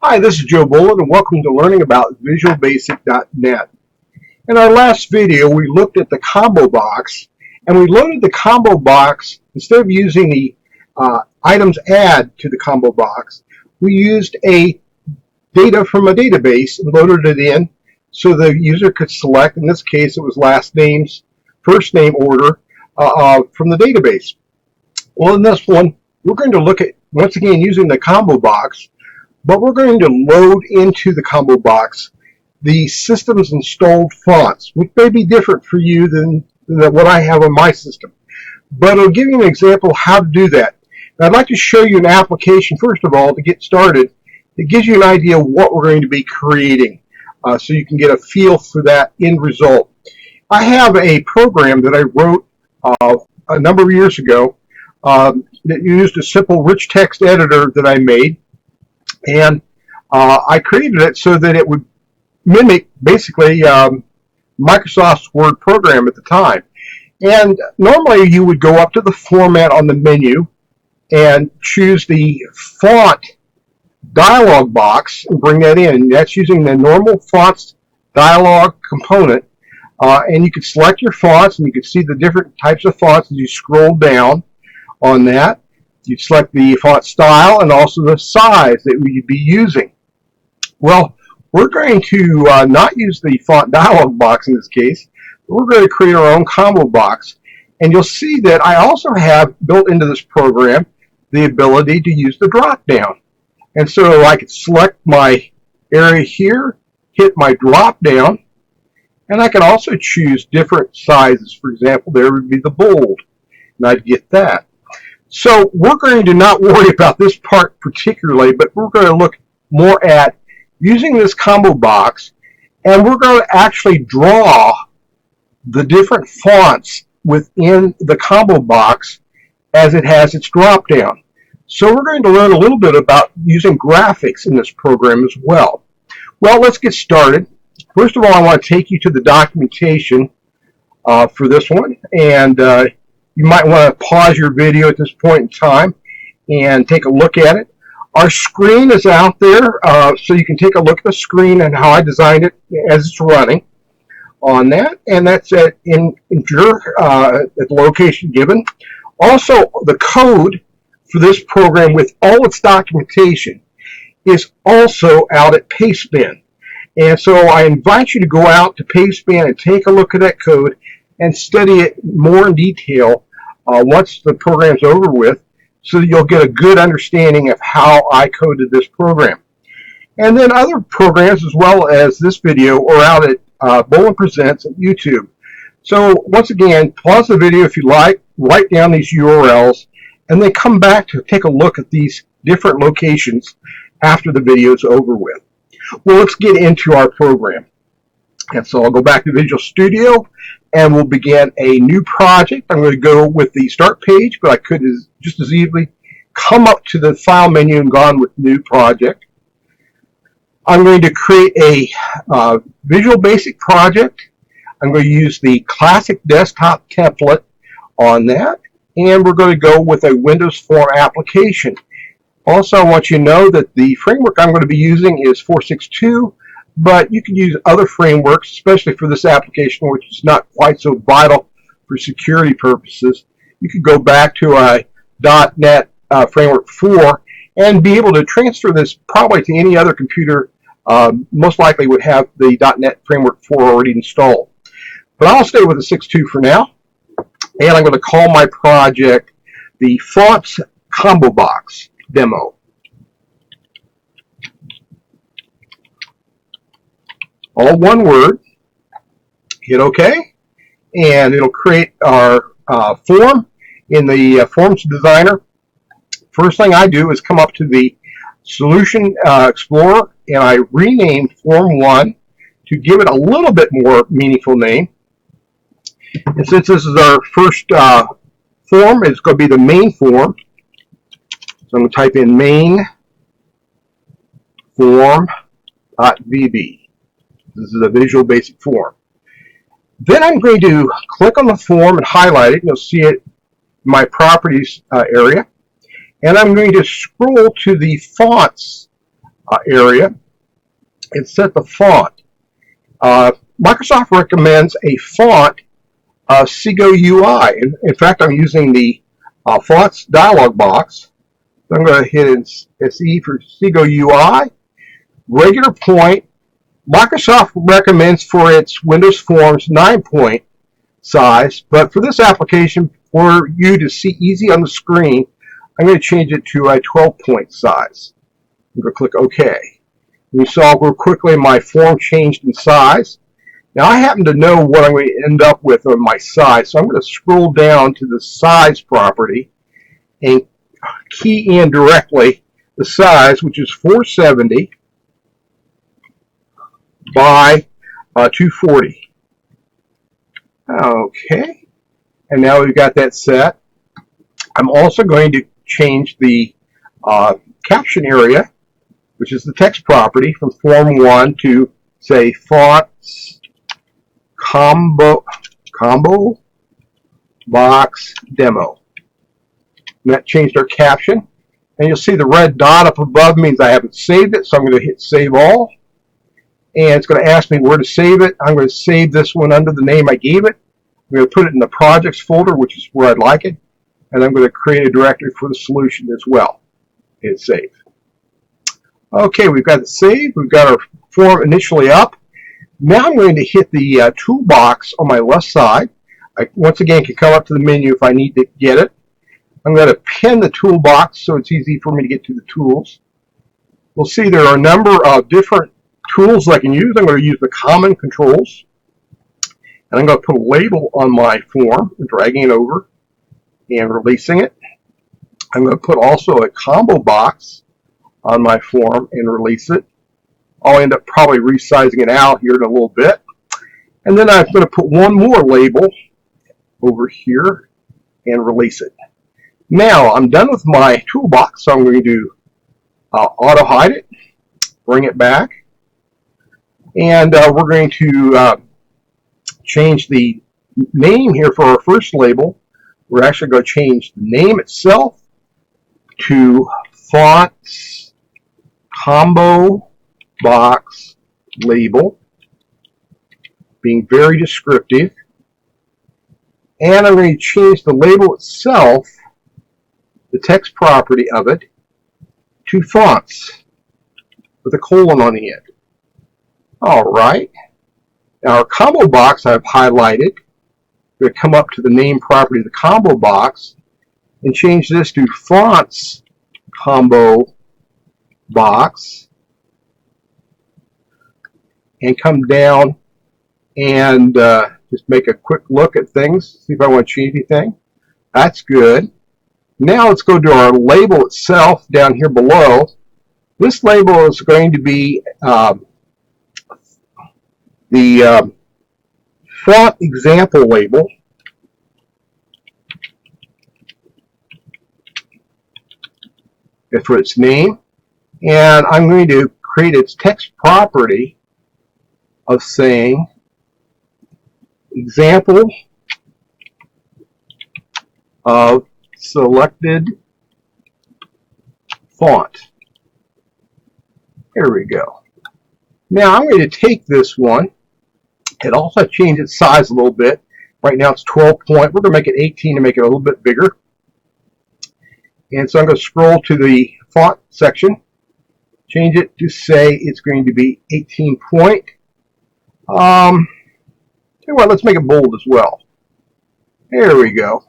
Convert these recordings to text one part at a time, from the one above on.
Hi, this is Joe Bolen, and welcome to learning about VisualBasic.net. In our last video, we looked at the ComboBox, and we loaded the ComboBox. Instead of using the items add to the ComboBox, we used a data from a database and loaded it in so the user could select, in this case it was last names, first name order from the database. Well, in this one, we're going to look at, once again, using the ComboBox, but we're going to load into the ComboBox the system's installed fonts, which may be different for you than what I have on my system. But I'll give you an example of how to do that. And I'd like to show you an application, first of all, to get started. It gives you an idea of what we're going to be creating, so you can get a feel for that end result. I have a program that I wrote a number of years ago that used a simple rich text editor that I made. And I created it so that it would mimic basically Microsoft's Word program at the time. And normally you would go up to the format on the menu and choose the font dialog box and bring that in. That's using the normal fonts dialog component. And you can select your fonts, and you can see the different types of fonts as you scroll down on that. You'd select the font style and also the size that you'd be using. Well, we're going to not use the font dialog box in this case. We're going to create our own combo box. And you'll see that I also have built into this program the ability to use the drop down. And so I could select my area here, hit my drop down, and I can also choose different sizes. For example, there would be the bold, and I'd get that. So we're going to not worry about this part particularly, but we're going to look more at using this combo box, and we're going to actually draw the different fonts within the combo box as it has its drop down. So we're going to learn a little bit about using graphics in this program as well. Well, let's get started. First of all, I want to take you to the documentation for this one, and you might want to pause your video at this point in time and take a look at it. Our screen is out there, so you can take a look at the screen and how I designed it as it's running on that. And that's at Integer at the location given. Also, the code for this program with all its documentation is also out at Pastebin. And so I invite you to go out to Pastebin and take a look at that code and study it more in detail once the program's over with, so that you'll get a good understanding of how I coded this program. And then other programs as well as this video are out at Bolen Presents at YouTube. So once again, pause the video if you like, write down these URLs, and then come back to take a look at these different locations after the video is over with. Well, let's get into our program. And so I'll go back to Visual Studio, and we'll begin a new project. I'm going to go with the start page, but I could just as easily come up to the file menu and gone with new project. I'm going to create a Visual Basic project. I'm going to use the classic desktop template on that, and we're going to go with a Windows Form application. Also, I want you to know that the framework I'm going to be using is 4.6.2, but you can use other frameworks, especially for this application, which is not quite so vital for security purposes. You could go back to a .NET Framework 4 and be able to transfer this probably to any other computer. Most likely would have the .NET Framework 4 already installed. But I'll stay with the 6.2 for now, and I'm going to call my project the Fonts Combo Box Demo. All one word. Hit OK, and it'll create our form in the Forms Designer. First thing I do is come up to the Solution Explorer, and I rename Form 1 to give it a little bit more meaningful name. And since this is our first form, it's going to be the main form. So I'm going to type in main form.vb. This is a Visual Basic form. Then I'm going to click on the form and highlight it. You'll see it in my properties area. And I'm going to scroll to the fonts area and set the font. Microsoft recommends a font Seago UI. In fact, I'm using the fonts dialog box. So I'm going to hit SE for Seago UI. Regular point. Microsoft recommends for its Windows Forms 9-point size, but for this application, for you to see easy on the screen, I'm going to change it to a 12-point size. I'm going to click OK. You saw real quickly my form changed in size. Now I happen to know what I'm going to end up with on my size, so I'm going to scroll down to the size property and key in directly the size, which is 470 by 240. Okay, and now we've got that set. I'm also going to change the caption area, which is the text property, from Form 1 to, say, Fonts ComboBox Demo. And that changed our caption. And you'll see the red dot up above means I haven't saved it, so I'm going to hit Save All. And it's going to ask me where to save it. I'm going to save this one under the name I gave it. I'm going to put it in the Projects folder, which is where I'd like it. And I'm going to create a directory for the solution as well. Hit Save. Okay, we've got it saved. We've got our form initially up. Now I'm going to hit the toolbox on my left side. I, once again, can come up to the menu if I need to get it. I'm going to pin the toolbox so it's easy for me to get to the tools. We'll see there are a number of different tools I can use. I'm going to use the common controls. And I'm going to put a label on my form, dragging it over and releasing it. I'm going to put also a combo box on my form and release it. I'll end up probably resizing it out here in a little bit. And then I'm going to put one more label over here and release it. Now I'm done with my toolbox, so I'm going to auto hide it, bring it back, and we're going to change the name here for our first label. We're actually going to change the name itself to Fonts ComboBox Label, being very descriptive. And I'm going to change the label itself, the text property of it, to Fonts with a colon on the end. All right. Now our combo box I've highlighted. I'm going to come up to the name property of the combo box and change this to Fonts Combo Box, and come down and just make a quick look at things, see if I want to change anything. That's good. Now let's go to our label itself down here below. This label is going to be the font example label. For its name, and I'm going to create its text property of saying example of selected font. Here we go. Now I'm going to take this one and also change its size a little bit. Right now it's 12 point. We're going to make it 18 to make it a little bit bigger. And so I'm going to scroll to the font section, change it to say it's going to be 18 point. Tell you what, let's make it bold as well. There we go.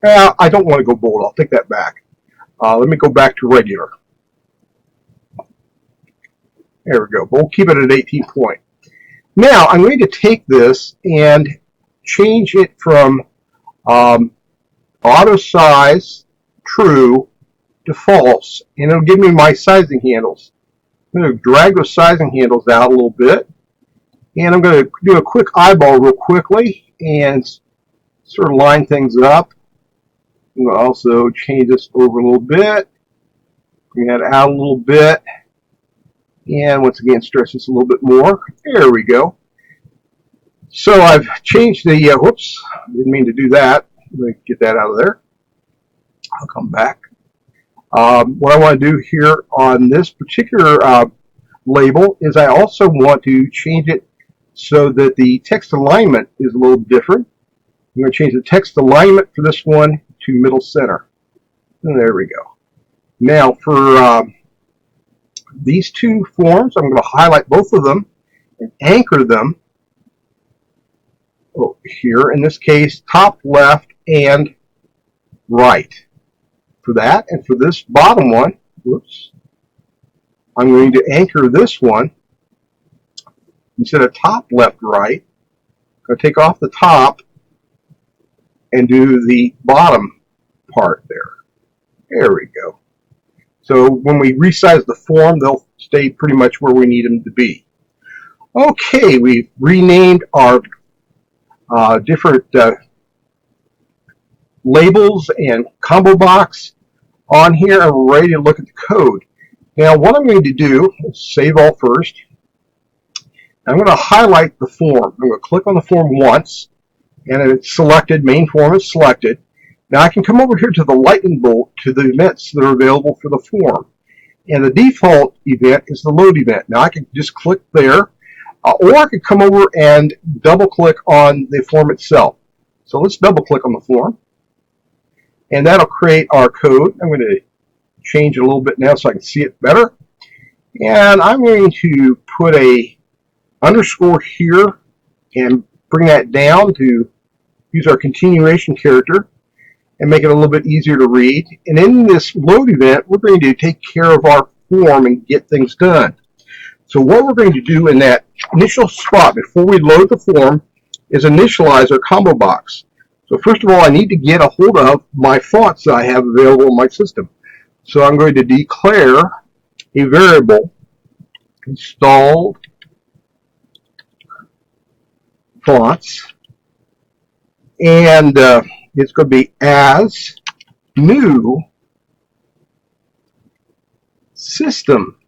I don't want to go bold. I'll take that back. Let me go back to regular. There we go. We'll keep it at 18 point. Now I'm going to take this and change it from auto size true to false, and it'll give me my sizing handles. I'm going to drag those sizing handles out a little bit, and I'm going to do a quick eyeball real quickly and sort of line things up. I'm going to also change this over a little bit, bring that out a little bit, and once again stretch this a little bit more. There we go. So I've changed the, whoops, I didn't mean to do that. Let me get that out of there. I'll come back. What I want to do here on this particular label is I also want to change it so that the text alignment is a little different. I'm going to change the text alignment for this one to middle center. And there we go. Now for these two forms, I'm going to highlight both of them and anchor them here. In this case, top left and right. For that, and for this bottom one, whoops, I'm going to anchor this one instead of top left right. I'm going to take off the top and do the bottom part there. There we go. So when we resize the form, they'll stay pretty much where we need them to be. Okay, we've renamed our different labels and ComboBox on here, and we're ready to look at the code. Now what I'm going to do is save all first. I'm going to highlight the form. I'm going to click on the form once, and it's selected, main form is selected. Now I can come over here to the lightning bolt to the events that are available for the form. And the default event is the load event. Now I can just click there, or I could come over and double click on the form itself. So let's double click on the form. And that'll create our code. I'm going to change it a little bit now so I can see it better. And I'm going to put a underscore here and bring that down to use our continuation character and make it a little bit easier to read. And in this load event, we're going to take care of our form and get things done. So what we're going to do in that initial spot before we load the form is initialize our ComboBox. So first of all, I need to get a hold of my fonts that I have available in my system. So I'm going to declare a variable installed fonts, and it's going to be as new system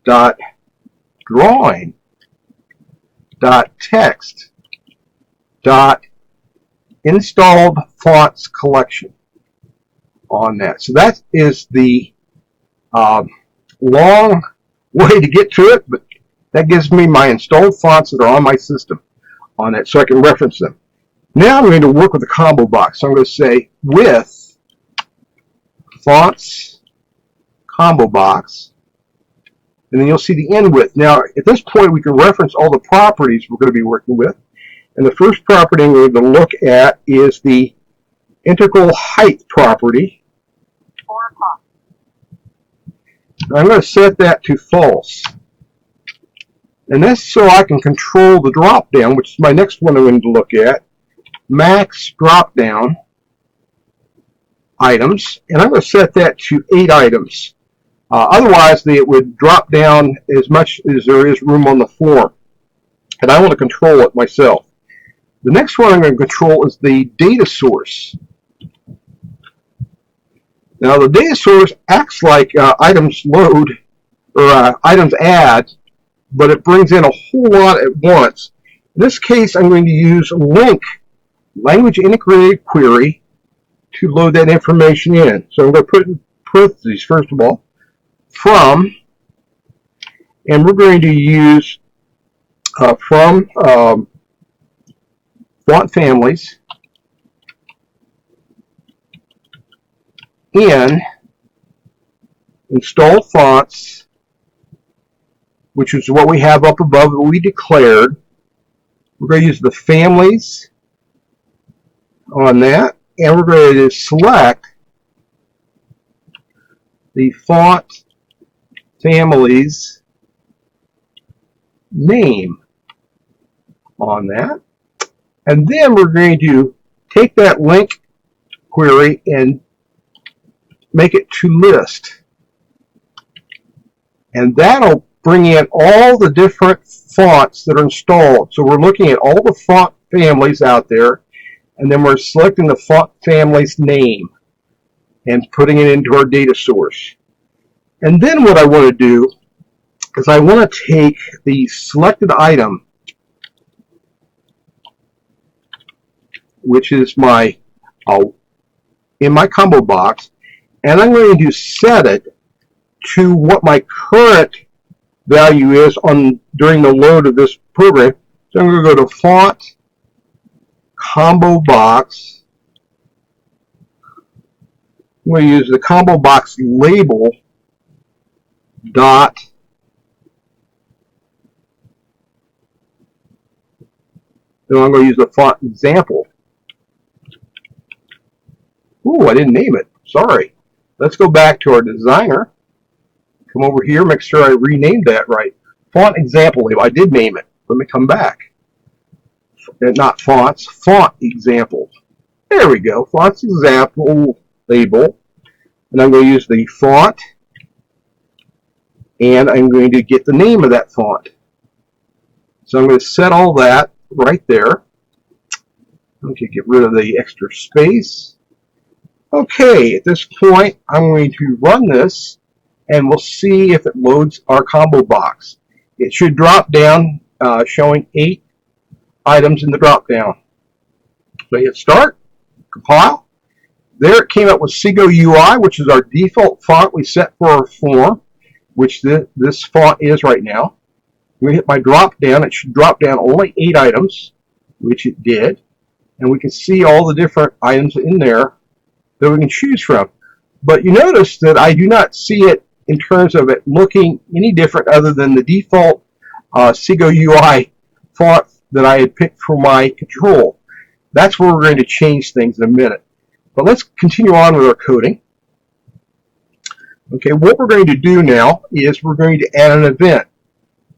dot drawing dot text dot installed fonts collection on that. So that is the long way to get to it, but that gives me my installed fonts that are on my system on it, so I can reference them. Now I'm going to work with the ComboBox. So I'm going to say with fonts ComboBox, and then you'll see the end with. Now at this point we can reference all the properties we're going to be working with. And the first property we're going to look at is the integral height property. 4 o'clock. I'm going to set that to false. And that's so I can control the drop down, which is my next one I'm going to look at. Max drop down items. And I'm going to set that to 8 items. Otherwise, it would drop down as much as there is room on the form. And I want to control it myself. The next one I'm going to control is the data source. Now the data source acts like items load or items add, but it brings in a whole lot at once. In this case, I'm going to use LINQ, language integrated query, to load that information in. So I'm going to put in parentheses first of all, from, and we're going to use from font families in installed fonts, which is what we have up above that we declared. We're going to use the families on that, and we're going to select the font families name on that. And then we're going to take that LINQ query and make it to list. And that'll bring in all the different fonts that are installed. So we're looking at all the font families out there, and then we're selecting the font family's name and putting it into our data source. And then what I want to do is I want to take the selected item, which is my in my ComboBox, and I'm going to set it to what my current value is during the load of this program. So I'm going to go to Font, ComboBox. I'm going to use the ComboBox label dot then I'm going to use the font example. Ooh, I didn't name it. Sorry. Let's go back to our designer. Come over here, make sure I renamed that right. Font example label. I did name it. Let me come back. Not fonts, font example. There we go. Fonts example label. And I'm going to use the font. And I'm going to get the name of that font. So I'm going to set all that right there. Okay, get rid of the extra space. Okay, at this point, I'm going to run this, and we'll see if it loads our combo box. It should drop down, showing 8 items in the drop down. So hit start, compile. There it came up with Segoe UI, which is our default font we set for our form, which this font is right now. We hit my drop down, it should drop down only 8 items, which it did. And we can see all the different items in there that we can choose from. But you notice that I do not see it in terms of it looking any different other than the default Segoe UI font that I had picked for my control. That's where we're going to change things in a minute. But let's continue on with our coding. Okay, what we're going to do now is we're going to add an event.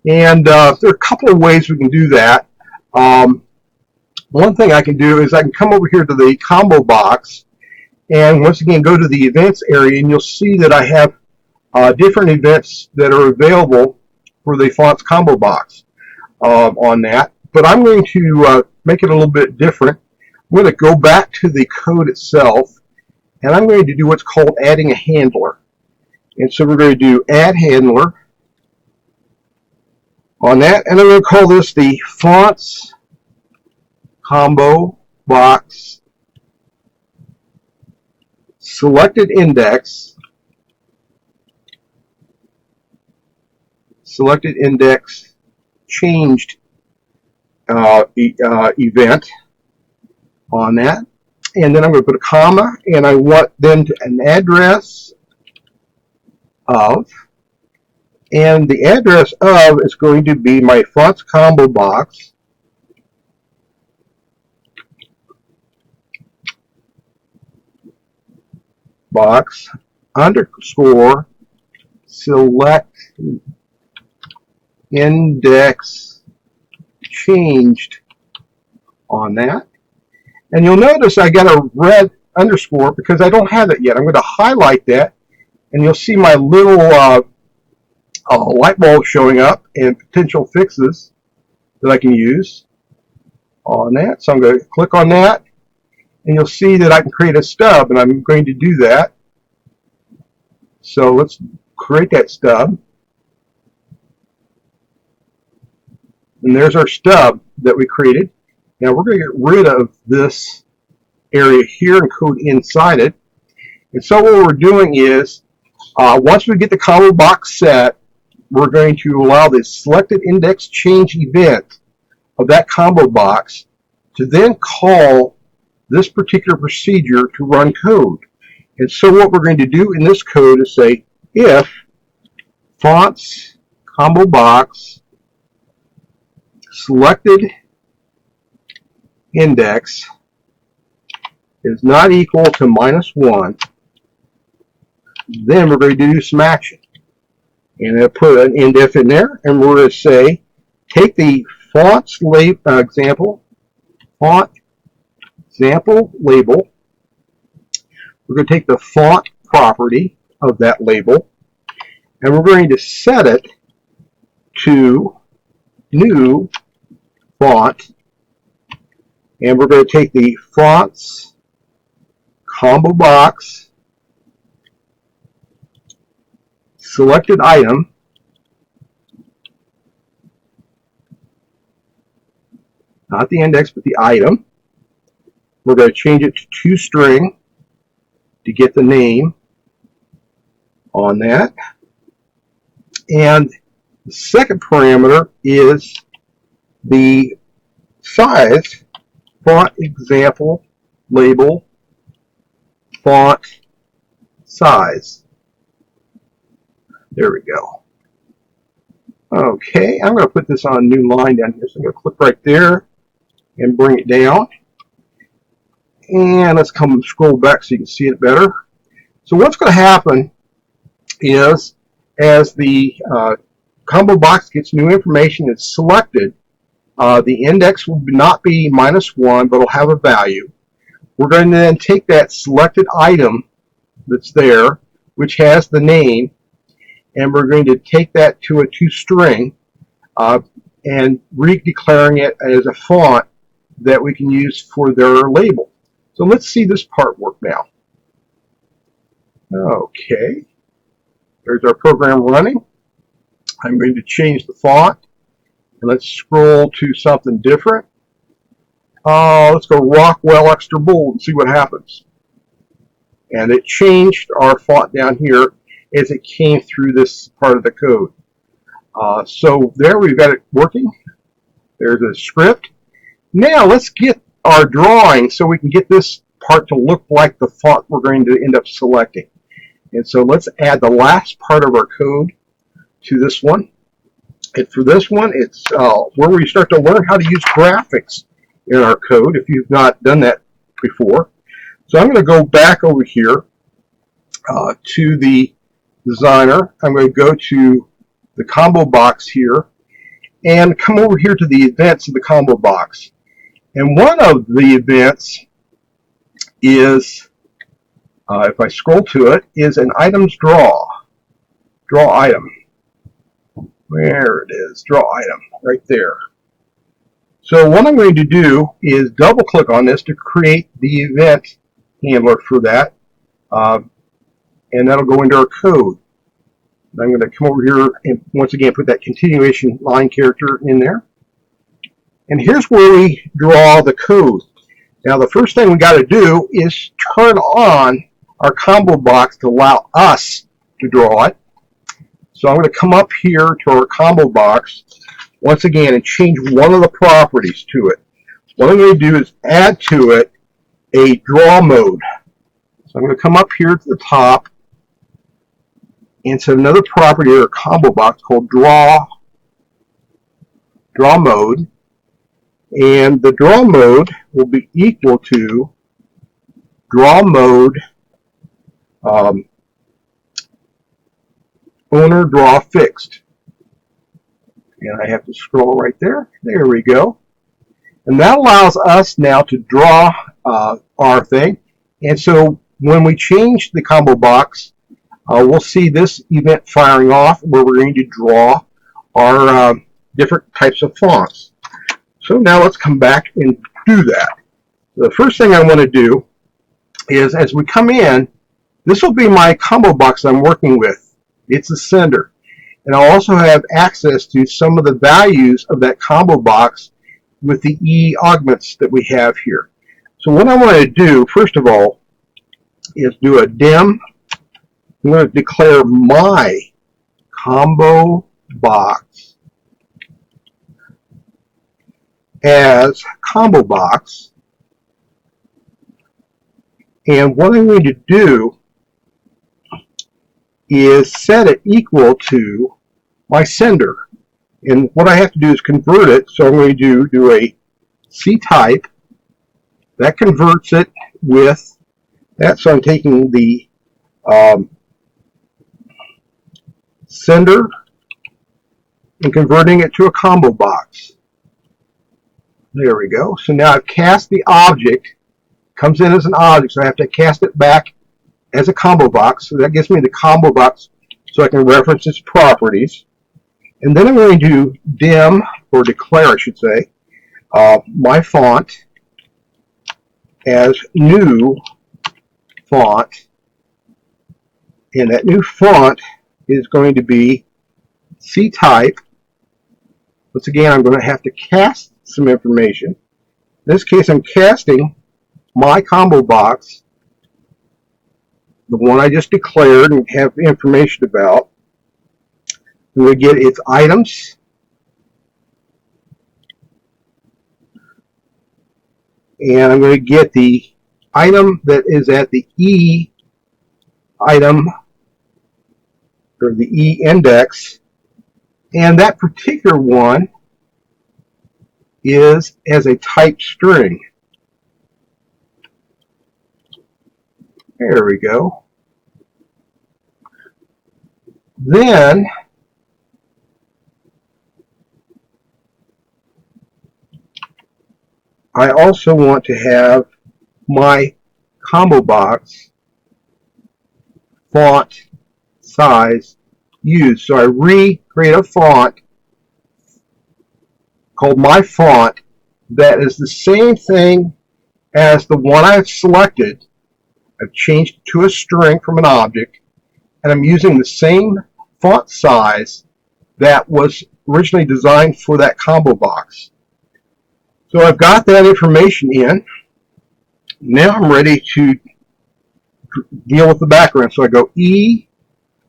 And there are a couple of ways we can do that. One thing I can do is I can come over here to the combo box and once again go to the events area, and you'll see that I have different events that are available for the fonts combo box on that. But I'm going to make it a little bit different. I'm going to go back to the code itself, and I'm going to do what's called adding a handler. And so we're going to do add handler on that, and I'm going to call this the fonts combo box selected index changed event on that. And then I'm going to put a comma, and I want then an address of, and the address of is going to be my fonts combo box underscore select index changed on that. And you'll notice I got a red underscore because I don't have it yet. I'm going to highlight that, and you'll see my little light bulb showing up and potential fixes that I can use on that. So I'm going to click on that, and you'll see that I can create a stub, and I'm going to do that. So let's create that stub. And there's our stub that we created. Now we're going to get rid of this area here and code inside it. And so what we're doing is, once we get the combo box set, we're going to allow the selected index change event of that combo box to then call this particular procedure to run code. And so what we're going to do in this code is say if fonts combo box selected index is not equal to -1, then we're going to do some action. And I'll put an indif in there, and we're going to say take the font example label. We're going to take the font property of that label, and we're going to set it to new font, and we're going to take the fonts combo box selected item, not the index but the item. We're going to change it to toString to get the name on that. And the second parameter is the size, font example label font size. There we go. Okay, I'm going to put this on a new line down here. So I'm going to click right there and bring it down. And let's come scroll back so you can see it better. So what's going to happen is, as the combo box gets new information that's selected, the index will not be -1, but it'll have a value. We're going to then take that selected item that's there, which has the name, and we're going to take that to a toString and re-declaring it as a font that we can use for their label. So let's see this part work now. Okay, there's our program running. I'm going to change the font, and let's scroll to something different. Let's go Rockwell Extra Bold and see what happens. And it changed our font down here as it came through this part of the code. So there we've got it working. There's a script. Now let's get our drawing so we can get this part to look like the font we're going to end up selecting. And so let's add the last part of our code to this one. And for this one, it's where we start to learn how to use graphics in our code if you've not done that before. So I'm going to go back over here to the designer. I'm going to go to the combo box here and come over here to the events of the combo box. And one of the events is, if I scroll to it, is an items draw item. Where it is, draw item, right there. So what I'm going to do is double click on this to create the event handler for that, and that'll go into our code. And I'm going to come over here and once again put that continuation line character in there. And here's where we draw the code. Now the first thing we got to do is turn on our combo box to allow us to draw it. So I'm going to come up here to our combo box once again and change one of the properties to it. What I'm going to do is add to it a draw mode. So I'm going to come up here to the top and set another property in our combo box called draw mode. And the draw mode will be equal to draw mode owner draw fixed. And I have to scroll right there. There we go. And that allows us now to draw our thing. And so when we change the combo box, we'll see this event firing off where we're going to draw our different types of fonts. So now let's come back and do that. The first thing I want to do is, as we come in, this will be my combo box I'm working with. It's the sender. And I'll also have access to some of the values of that combo box with the E augments that we have here. So what I want to do, first of all, is do a dim. I'm going to declare my combo box as combo box. And what I'm going to do is set it equal to my sender. And what I have to do is convert it. So I'm going to do a C type. That converts it with that. So I'm taking the sender and converting it to a combo box. There we go. So now I've cast the object. Comes in as an object, so I have to cast it back as a combo box. So that gives me the combo box so I can reference its properties. And then I'm going to dim, or declare I should say, my font as new font. And that new font is going to be C type. Once again, I'm going to have to cast some information. In this case, I'm casting my combo box the one I just declared and have information about. I'm going to get its items. And I'm going to get the item that is at the E item, or the E index. And that particular one is as a type string. There we go. Then I also want to have my ComboBox font size used. So I recreate a font called my font that is the same thing as the one I've selected. I've changed it to a string from an object, and I'm using the same font size that was originally designed for that ComboBox. So I've got that information in. Now I'm ready to deal with the background. So I go E,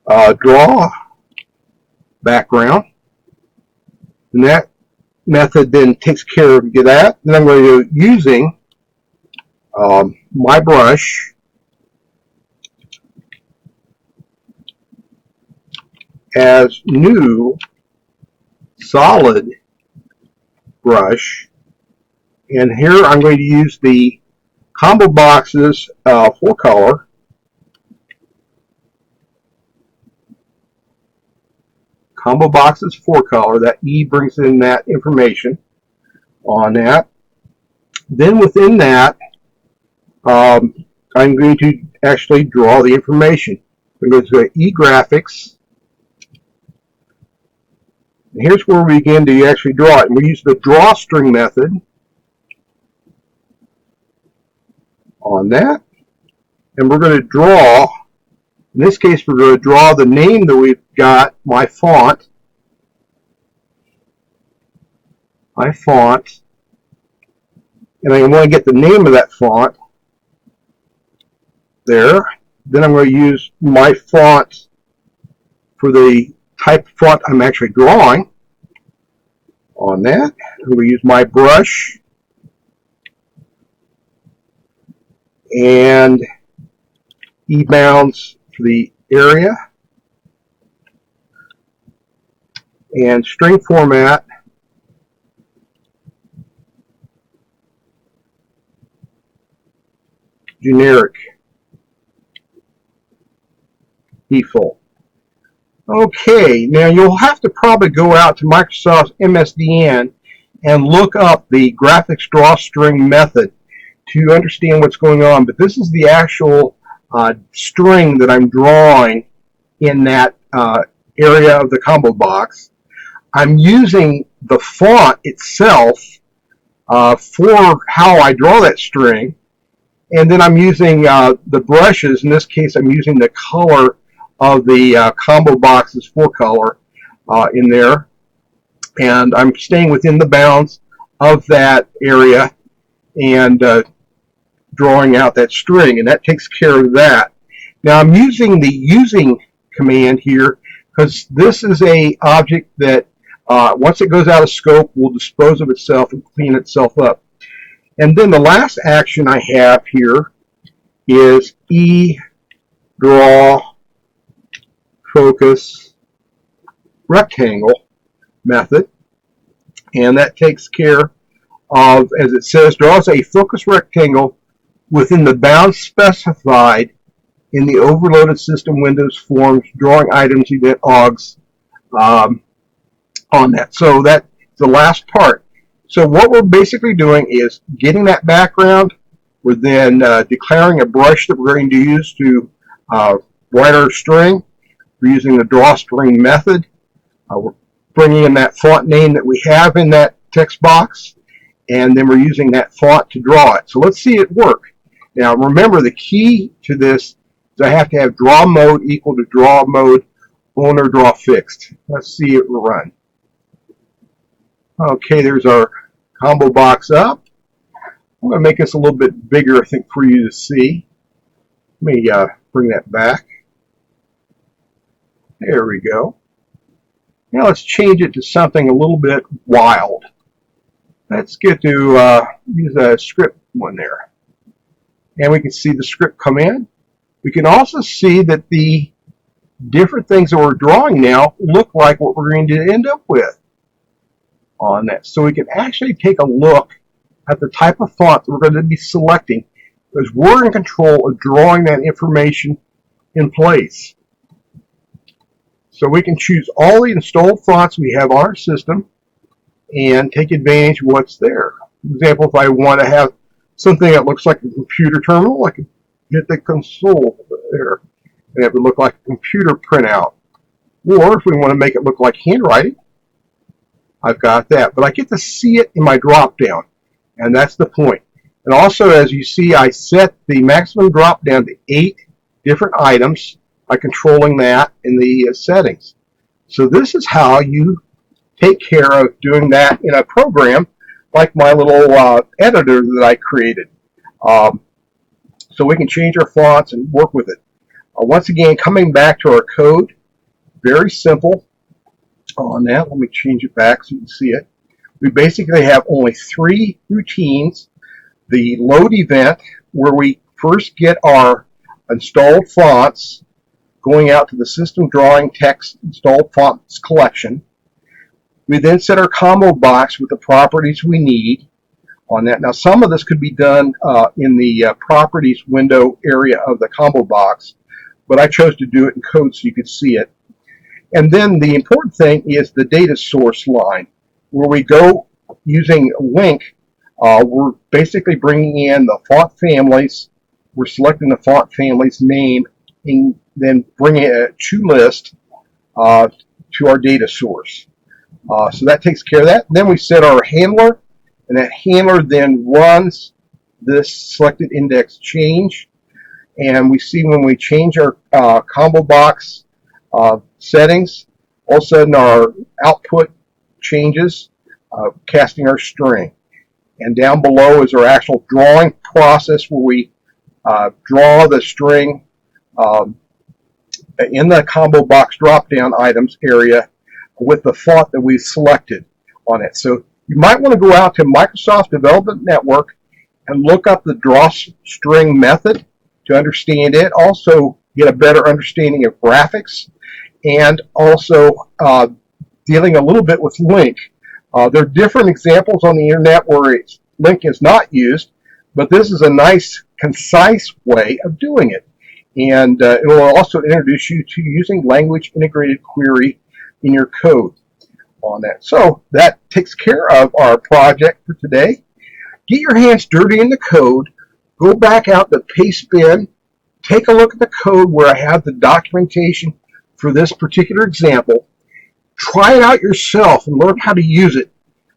draw background, and that method then takes care of that. Then I'm going to go using my brush as new solid brush, and here I'm going to use the ComboBox's 4-color. ComboBox's 4-color, that E brings in that information on that. Then within that, I'm going to actually draw the information. I'm going to go to E graphics. And here's where we begin to actually draw it. And we use the drawString method on that. And we're going to draw, in this case, we're going to draw the name that we've got, my font. My font. And I want to get the name of that font there. Then I'm going to use my font for the type of font I'm actually drawing on that. I'm going to use my brush and E bounds for the area, and string format generic default. Okay, now you'll have to probably go out to Microsoft's MSDN and look up the graphics drawString method to understand what's going on, but this is the actual string that I'm drawing in that area of the ComboBox. I'm using the font itself for how I draw that string, and then I'm using the brushes. In this case, I'm using the color of the ComboBox's 4-color in there, and I'm staying within the bounds of that area and drawing out that string, and that takes care of that. Now I'm using the using command here because this is a object that once it goes out of scope will dispose of itself and clean itself up. And then the last action I have here is E draw focus rectangle method, and that takes care of, as it says, draws a focus rectangle within the bounds specified in the overloaded system windows forms drawing items event logs on that. So that's the last part. So what we're basically doing is getting that background. We're then declaring a brush that we're going to use to write our string. We're using the drawString method. We're bringing in that font name that we have in that text box, and then we're using that font to draw it. So let's see it work. Now remember, the key to this is I have to have draw mode equal to draw mode owner draw fixed. Let's see it run. Okay, there's our ComboBox up. I'm going to make this a little bit bigger, I think, for you to see. Let me bring that back. There we go. Now let's change it to something a little bit wild. Let's get to use a script one there. And we can see the script come in. We can also see that the different things that we're drawing now look like what we're going to end up with on that. So we can actually take a look at the type of font that we're going to be selecting, because we're in control of drawing that information in place. So we can choose all the installed fonts we have on our system and take advantage of what's there. For example, if I want to have something that looks like a computer terminal, I can hit the console there and it would look like a computer printout. Or if we want to make it look like handwriting, I've got that. But I get to see it in my drop down, and that's the point. And also, as you see, I set the maximum drop down to 8 different items by controlling that in the settings. So this is how you take care of doing that in a program like my little editor that I created. So we can change our fonts and work with it. Once again, coming back to our code, very simple on that. Let me change it back so you can see it. We basically have only 3 routines. The load event, where we first get our installed fonts, going out to the system drawing text installed fonts collection. We then set our combo box with the properties we need on that. Now, some of this could be done in the properties window area of the combo box, but I chose to do it in code so you could see it. And then the important thing is the data source line, where we go using LINQ. We're basically bringing in the font families. We're selecting the font family's name and then bringing it to list to our data source. So that takes care of that. Then we set our handler, and that handler then runs this selected index change. And we see when we change our combo box settings, all of a sudden our output changes, casting our string. And down below is our actual drawing process, where we draw the string in the combo box drop-down items area with the font that we selected on it. So you might want to go out to Microsoft Development Network and look up the drawString method to understand it. Also get a better understanding of graphics, and also dealing a little bit with LINQ. There are different examples on the internet where LINQ is not used, but this is a nice, concise way of doing it. And it will also introduce you to using language integrated query in your code on that. So that takes care of our project for today. Get your hands dirty in the code. Go back out to Pastebin. Take a look at the code where I have the documentation for this particular example. Try it out yourself and learn how to use it.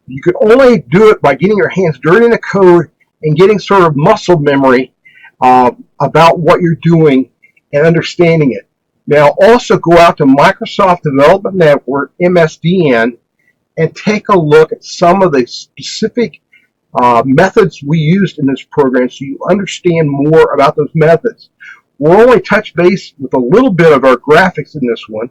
You can only do it by getting your hands dirty in the code and getting sort of muscle memory about what you're doing and understanding it. Now also go out to Microsoft Development Network, MSDN, and take a look at some of the specific methods we used in this program so you understand more about those methods. We'll only touch base with a little bit of our graphics in this one,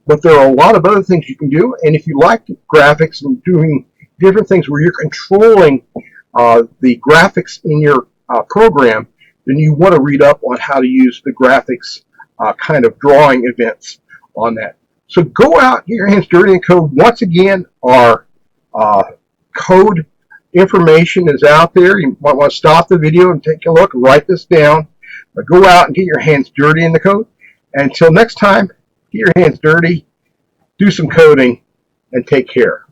but there are a lot of other things you can do. And if you like graphics and doing different things where you're controlling the graphics in your program, then you want to read up on how to use the graphics kind of drawing events on that. So go out, get your hands dirty in code. Once again, our code information is out there. You might want to stop the video and take a look, write this down. But go out and get your hands dirty in the code. And until next time, get your hands dirty, do some coding, and take care.